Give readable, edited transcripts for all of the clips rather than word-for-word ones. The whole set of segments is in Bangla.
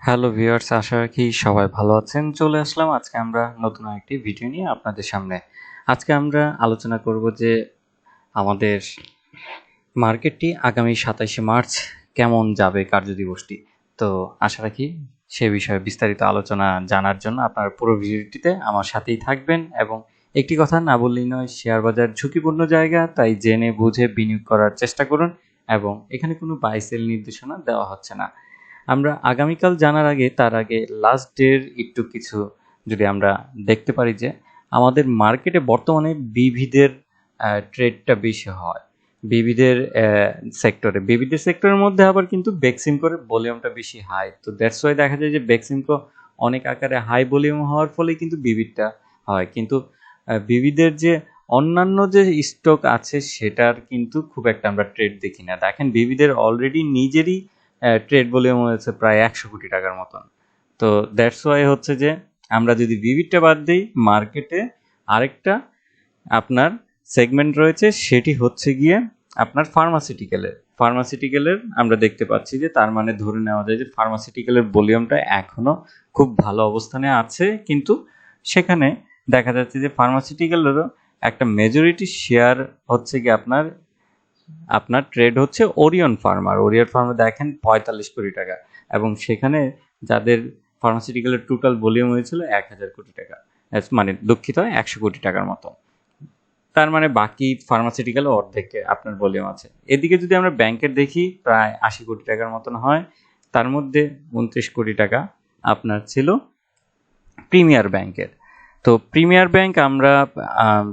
হ্যালো ভিউয়ার্স, আশা রাখি সবাই ভালো আছেন। চলে আসলাম আজকে আমরা নতুন একটি ভিডিও নিয়ে আপনাদের সামনে। আজকে আমরা আলোচনা করব যে আমাদের মার্কেটটি আগামী 27শে মার্চ কেমন যাবে কার্যদিবসটি। তো আশা রাখি সে বিষয়ে বিস্তারিত আলোচনা জানার জন্য আপনারা পুরো ভিডিওটিতে আমার সাথেই থাকবেন। এবং একটি কথা না বললেই নয়, শেয়ার বাজার ঝুঁকিপূর্ণ জায়গা, তাই জেনে বুঝে বিনিয়োগ করার চেষ্টা করুন। এবং এখানে কোনো বাই সেল নির্দেশনা দেওয়া হচ্ছে না। আমরা আগামীকাল জানার আগে তার আগে লাস্ট ডের একটু কিছু যদি আমরা দেখতে পারি যে আমাদের মার্কেটে বর্তমানে বিবিধের ট্রেডটা বেশি হয়। বিবিধের সেক্টরের মধ্যে আবার কিন্তু বেক্সিমকোর ভলিউমটা বেশি হাই। তো দ্যাটস ওয়াই দেখা যায় যে বেক্সিমকো অনেক আকারে হাই ভলিউম হওয়ার ফলে কিন্তু বিবিধটা হয়, কিন্তু বিবিধের যে অন্যান্য যে স্টক আছে সেটার কিন্তু খুব একটা আমরা ট্রেড দেখি না। দেখেন বিবিধের অলরেডি নিজেরই ট্রেড ভলিউম হয়েছে প্রায় 100 কোটি টাকার মতন। তো দ্যাটস ওয়াই হচ্ছে যে আমরা যদি বিবিধটা বাদ দিই, মার্কেটে আরেকটা আপনার সেগমেন্ট রয়েছে, সেটি হচ্ছে গিয়ে আপনার ফার্মাসিউটিক্যালের আমরা দেখতে পাচ্ছি যে তার মানে ধরে নেওয়া যায় যে ফার্মাসিউটিক্যালের ভলিউমটা এখনো খুব ভালো অবস্থানে আছে, কিন্তু সেখানে দেখা যাচ্ছে যে ফার্মাসিউটিক্যালেরও একটা মেজরিটি শেয়ার হচ্ছে কি আপনার ট্রেড হচ্ছে ওরিয়ন ফার্মা দেখেন 45 কোটি টাকা, এবং সেখানে যাদের ফার্মাসিউটিক্যালের টোটাল ভলিউম হয়েছিল 1000 কোটি টাকা, মানে দুঃখিত 100 কোটি টাকার মতো। তার মানে বাকি ফার্মাসিউটিক্যাল অর্ধেক আপনার ভলিউম আছে। এদিকে যদি আমরা ব্যাংকের দেখি, প্রায় 80 কোটি টাকার মতন হয়। তার মধ্যে 29 কোটি টাকা আপনার ছিল প্রিমিয়ার ব্যাংকের। তো প্রিমিয়ার ব্যাংক আমরা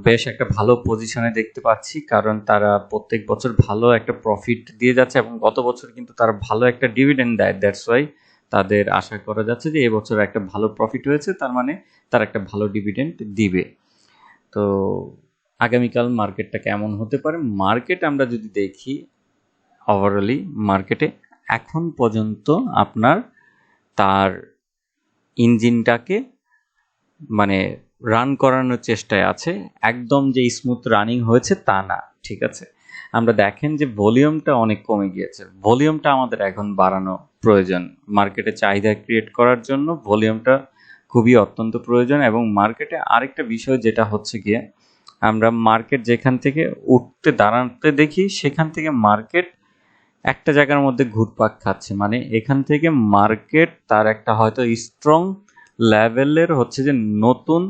বেশ একটা ভালো পজিশনে দেখতে পাচ্ছি, কারণ তারা প্রত্যেক বছর ভালো একটা প্রফিট দিয়ে যাচ্ছে এবং গত বছর কিন্তু তারা ভালো একটা ডিভিডেন্ড দেয়। দ্যাটস ওয়াই তাদের আশা করা যাচ্ছে যে এবছর একটা ভালো প্রফিট হয়েছে, তার মানে তারা একটা ভালো ডিভিডেন্ড দিবে। তো আগামীকাল মার্কেটটা কেমন হতে পারে? মার্কেট আমরা যদি দেখি ওভারঅলি, মার্কেটে এখন পর্যন্ত আপনার তার ইঞ্জিনটাকে মানে রান করানোর চেষ্টায় আছে। একদম যে স্মুথ রানিং হয়েছে তা না, ঠিক আছে। আমরা দেখেন যে ভলিউমটা অনেক কমে গিয়েছে। ভলিউমটা আমাদের এখন বাড়ানো প্রয়োজন। মার্কেটে চাহিদা ক্রিয়েট করার জন্য ভলিউমটা খুবই অত্যন্ত প্রয়োজন। এবং মার্কেটে আরেকটা বিষয় যেটা হচ্ছে গিয়ে, আমরা মার্কেট যেখান থেকে উঠতে দাঁড়াতে দেখি সেখান থেকে মার্কেট একটা জায়গার মধ্যে ঘুরপাক খাচ্ছে। মানে এখান থেকে মার্কেট তার একটা হয়তো স্ট্রং লেভেলের হচ্ছে যে নতুন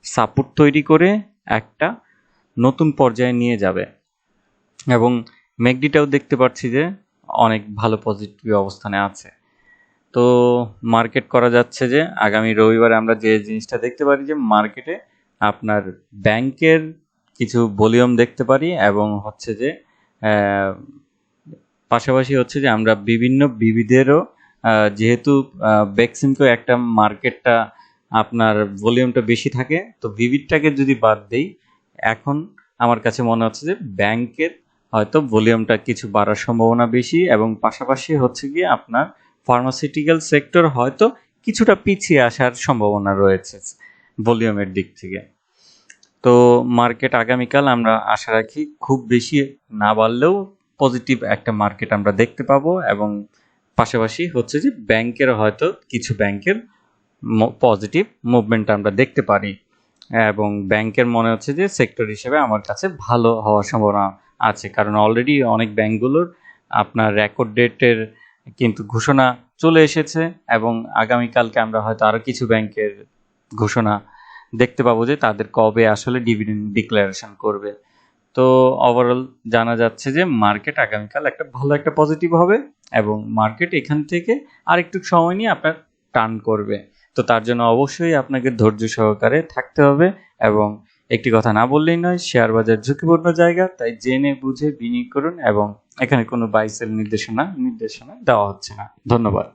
সাপোর্ট তৈরি করে একটা নতুন পর্যায়ে নিয়ে যাবে। এবং ম্যাকডিটাও দেখতে পাচ্ছি যে অনেক ভালো পজিটিভ অবস্থানে আছে। তো মার্কেট করা যাচ্ছে যে আগামী রবিবারে আমরা যে জিনিসটা দেখতে পারি যে মার্কেটে আপনার ব্যাংকের কিছু ভলিউম দেখতে পারি, এবং হচ্ছে যে পাশাপাশি হচ্ছে যে আমরা বিবিধেরও যেহেতু বেক্সিমকো একটা মার্কেটটা আপনার ভলিউমটা বেশি থাকে, তো বিবিধটাকে যদি বাদ দেই, এখন আমার কাছে মনে হচ্ছে যে ব্যাংকের হয়তো ভলিউমটা কিছু বাড়ার সম্ভাবনা বেশি, এবং পাশাপাশি হচ্ছে গিয়ে আপনার ফার্মাসিউটিক্যাল সেক্টর হয়তো কিছুটা পিছিয়ে আসার সম্ভাবনা রয়েছে ভলিউমের দিক থেকে। তো মার্কেট আগামীকাল আমরা আশা রাখি খুব বেশি না বাড়লেও পজিটিভ একটা মার্কেট আমরা দেখতে পাবো। এবং পাশাপাশি হচ্ছে যে ব্যাংকের হয়তো কিছু ব্যাংকের পজিটিভ মুভমেন্ট আমরা দেখতে পারি, এবং ব্যাংকের মনে হচ্ছে যে সেক্টর হিসেবে আমার কাছে ভালো হওয়ার সম্ভাবনা আছে, কারণ অলরেডি অনেক ব্যাংকগুলোর আপনার রেকর্ড ডেটের কিন্তু ঘোষণা চলে এসেছে, এবং আগামীকালকে আমরা হয়তো আরও কিছু ব্যাংকের ঘোষণা দেখতে পাবো যে তাদের কবে আসলে ডিভিডেন্ড ডিক্লারেশন করবে। তো ওভারঅল জানা যাচ্ছে যে মার্কেট আগামীকাল একটা ভালো একটা পজিটিভ হবে, এবং মার্কেট এখান থেকে আরেকটু সময় নিয়ে আপনার টার্ন করবে। তো তার জন্য অবশ্যই আপনাকে ধৈর্য সহকারে থাকতে হবে। এবং একটি কথা না বললেই নয়, শেয়ার বাজার ঝুঁকিপূর্ণ জায়গা, তাই জেনে বুঝে বিনিয়োগ করুন। এবং এখানে কোনো বাই সেল নির্দেশনা দেওয়া হচ্ছে না। ধন্যবাদ।